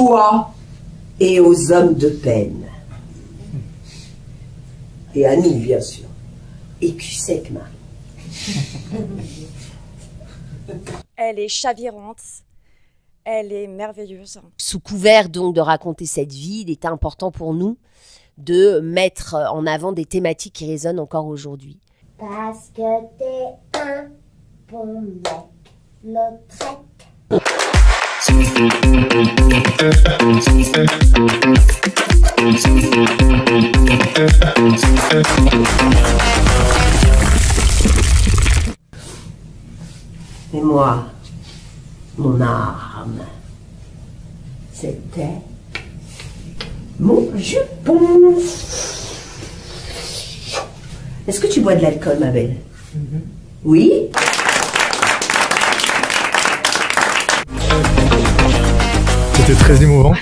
toi et aux hommes de peine. Et à nous, bien sûr. Et cul sec, Marie. Elle est chavirante, elle est merveilleuse. Sous couvert donc de raconter cette vie, il était important pour nous de mettre en avant des thématiques qui résonnent encore aujourd'hui. Parce que t'es un bon mec, le Et moi, mon arme, c'était mon jupon. Est-ce que tu bois de l'alcool, ma belle? Oui? C'était très émouvant.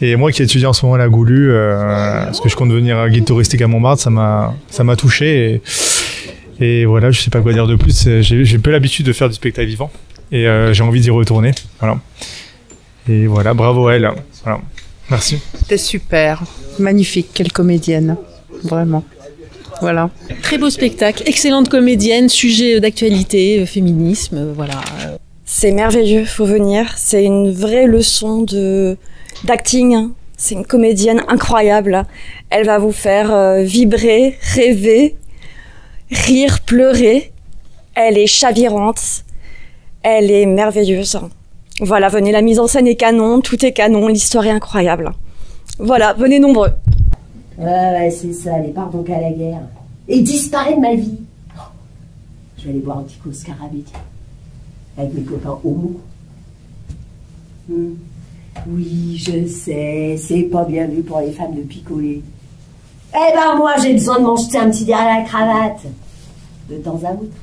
Et moi qui étudie en ce moment à la Goulue, parce que je compte devenir guide touristique à Montmartre, ça m'a touché. Et voilà, je sais pas quoi dire de plus. J'ai peu l'habitude de faire du spectacle vivant. Et j'ai envie d'y retourner. Voilà. Et voilà, bravo à elle. Voilà. Merci. C'était super. Magnifique. Quelle comédienne. Vraiment. Voilà. Très beau spectacle. Excellente comédienne. Sujet d'actualité, féminisme. Voilà. C'est merveilleux, faut venir. C'est une vraie leçon d'acting. C'est une comédienne incroyable. Elle va vous faire vibrer, rêver, rire, pleurer. Elle est chavirante. Elle est merveilleuse. Voilà, venez, la mise en scène est canon, tout est canon, l'histoire est incroyable. Voilà, venez nombreux. Ouais, c'est ça, les part donc à la guerre. Et disparaît de ma vie. Je vais aller boire un petit coup au scarabée, tiens. Avec mes copains homo. Oui, je sais, c'est pas bien vu pour les femmes de picoler. Eh ben moi, j'ai besoin de m'en jeter un petit derrière la cravate. De temps à autre.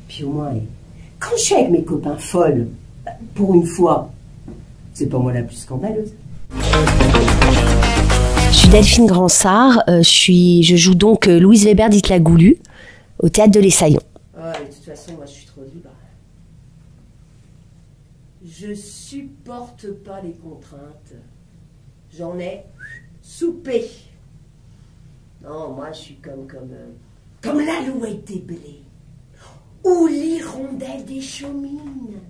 Puis au moins, quand je suis avec mes copains folles, pour une fois, c'est pas moi la plus scandaleuse. Je suis Delphine Gransart, je joue donc Louise Weber dite la Goulue au théâtre de l'Essaillon. Ouais, de toute façon, moi je suis trop libre. Je supporte pas les contraintes. J'en ai soupé. Non, moi je suis comme l'alouette des blés. Ou l'hirondelle des chaumines.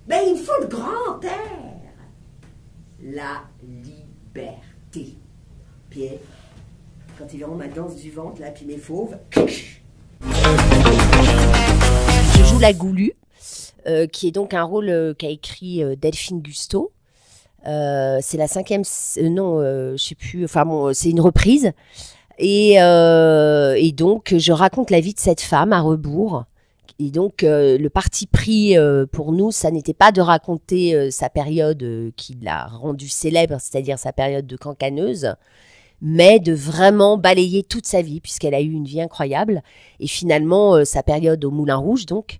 Ben il faut le grand air. La liberté. Puis, quand ils verront ma danse du ventre, là, puis mes fauves. Je joue la Goulue, qui est donc un rôle qu'a écrit Delphine Gusteau. C'est la 5e, je sais plus, enfin bon, c'est une reprise. Et donc, je raconte la vie de cette femme à rebours. Et donc, le parti pris pour nous, ça n'était pas de raconter sa période qui l'a rendue célèbre, c'est-à-dire sa période de cancaneuse, mais de vraiment balayer toute sa vie, puisqu'elle a eu une vie incroyable. Et finalement, sa période au Moulin Rouge, donc,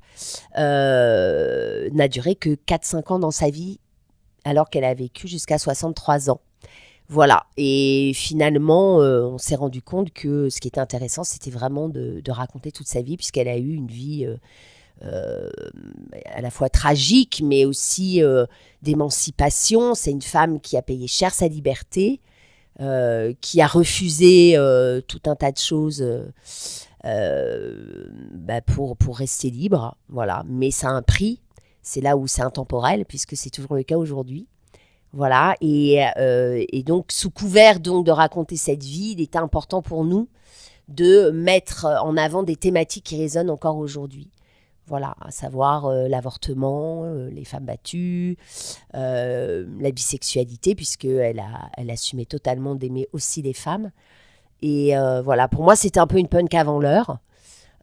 n'a duré que 4-5 ans dans sa vie, alors qu'elle a vécu jusqu'à 63 ans. Voilà, et finalement, on s'est rendu compte que ce qui était intéressant, c'était vraiment de raconter toute sa vie, puisqu'elle a eu une vie à la fois tragique, mais aussi d'émancipation. C'est une femme qui a payé cher sa liberté, qui a refusé tout un tas de choses pour rester libre. Voilà, mais ça a un prix, c'est là où c'est intemporel, puisque c'est toujours le cas aujourd'hui. Voilà, et donc, sous couvert donc, de raconter cette vie, il était important pour nous de mettre en avant des thématiques qui résonnent encore aujourd'hui. Voilà, à savoir l'avortement, les femmes battues, la bisexualité, puisqu'elle assumait totalement d'aimer aussi les femmes. Et voilà, pour moi, c'était un peu une punk avant l'heure.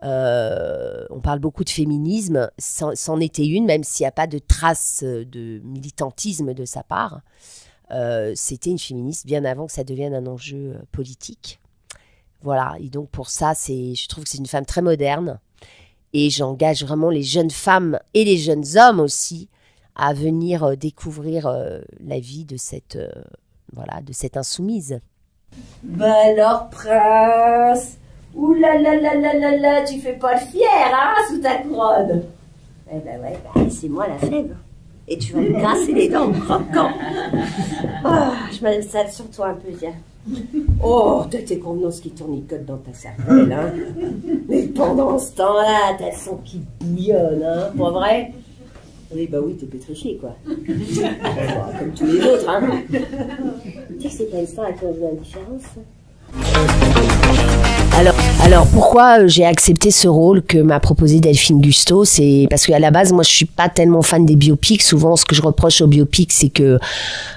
On parle beaucoup de féminisme, c'en était une, même s'il n'y a pas de traces de militantisme de sa part. C'était une féministe bien avant que ça devienne un enjeu politique. Voilà, et donc pour ça, je trouve que c'est une femme très moderne. Et j'engage vraiment les jeunes femmes et les jeunes hommes aussi à venir découvrir la vie de cette insoumise. Ben alors, prince, ouh là là là là là là, tu fais pas le fier, hein, sous ta couronne. Eh ben ouais, c'est moi la fève. Et tu vas me casser les dents en croquant. Oh, je m'installe sur toi un peu, viens. Oh, t'as tes convenances qui tournicotent dans ta cervelle, hein. Mais pendant ce temps-là, t'as le sang qui bouillonne, hein. Pas vrai? Oui, bah oui, t'es pétrifié, quoi. Comme tous les autres, hein. Tu sais que c'est pas une histoire à cause de l'indifférence. Alors pourquoi j'ai accepté ce rôle que m'a proposé Delphine Gusteau, c'est parce qu'à la base, moi, je suis pas tellement fan des biopics. Souvent, ce que je reproche aux biopics, c'est que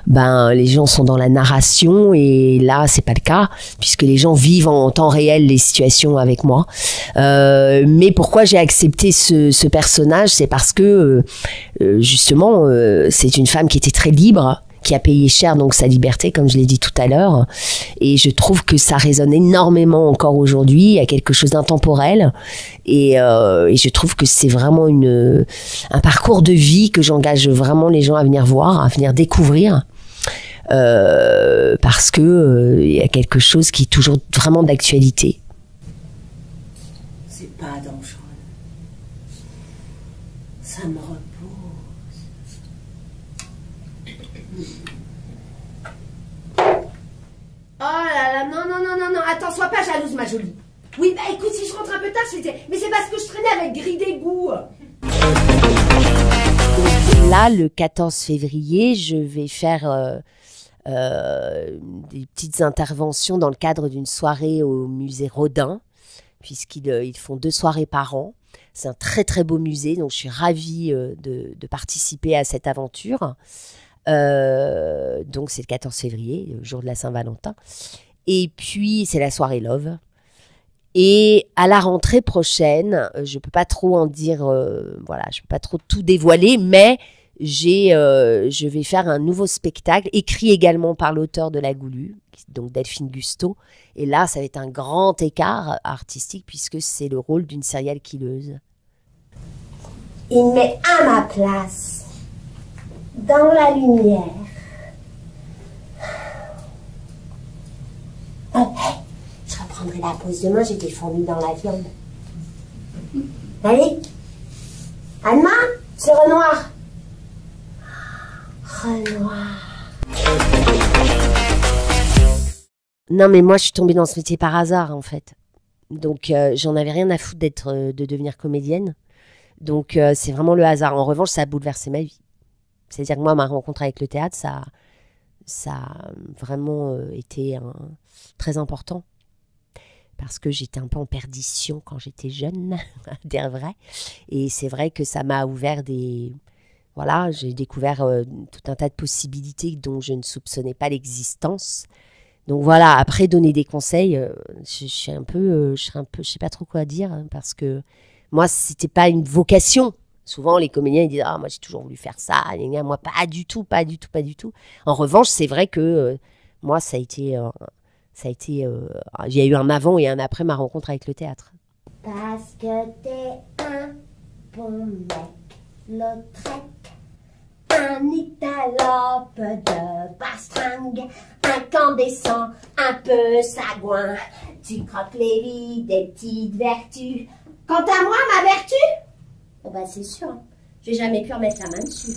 les gens sont dans la narration, et là, c'est pas le cas, puisque les gens vivent en temps réel les situations avec moi. Mais pourquoi j'ai accepté ce personnage, c'est parce que justement, c'est une femme qui était très libre, qui a payé cher donc sa liberté, comme je l'ai dit tout à l'heure, et je trouve que ça résonne énormément encore aujourd'hui. Il y a quelque chose d'intemporel, et je trouve que c'est vraiment un parcours de vie que j'engage vraiment les gens à venir voir, à venir découvrir, parce que il y a quelque chose qui est toujours vraiment d'actualité. C'est pas dangereux. Ça me repose. Oh là là, non, attends, sois pas jalouse, ma jolie. Oui, bah écoute, si je rentre un peu tard, mais c'est parce que je traînais avec Gris d'égout. Là, le 14 février, je vais faire des petites interventions dans le cadre d'une soirée au musée Rodin, puisqu'ils font 2 soirées par an. C'est un très très beau musée, donc je suis ravie de participer à cette aventure. Donc c'est le 14 février, le jour de la Saint-Valentin. Et puis c'est la soirée Love. Et à la rentrée prochaine, je peux pas trop en dire, je peux pas trop tout dévoiler, mais je vais faire un nouveau spectacle, écrit également par l'auteur de La Goulue, donc Delphine Gusteau. Et là, ça va être un grand écart artistique, puisque c'est le rôle d'une serial killeuse. Il me met à ma place, dans la lumière. Oh, hey, je reprendrai la pause demain, j'ai des fourmis dans la viande. Allez, Alma, c'est Renoir. Renoir. Non, mais moi, je suis tombée dans ce métier par hasard, en fait. Donc, j'en avais rien à foutre de devenir comédienne. Donc, c'est vraiment le hasard. En revanche, ça a bouleversé ma vie. C'est-à-dire que moi, ma rencontre avec le théâtre, ça a vraiment été très important. Parce que j'étais un peu en perdition quand j'étais jeune, à dire vrai. Et c'est vrai que ça m'a ouvert Voilà, j'ai découvert tout un tas de possibilités dont je ne soupçonnais pas l'existence. Donc voilà, après donner des conseils, je sais pas trop quoi dire, hein, parce que moi, c'était pas une vocation. Souvent, les comédiens ils disent « Ah, moi, j'ai toujours voulu faire ça. » Moi, pas du tout. En revanche, c'est vrai que moi, il y a eu un avant et un après ma rencontre avec le théâtre. Parce que t'es un bon mec, Lautrec, un italope de bastringue, incandescent, un peu sagouin. Tu croques les vies des petites vertus. Quant à moi, ma vertu, oh bah c'est sûr, j'ai jamais pu remettre la main dessus.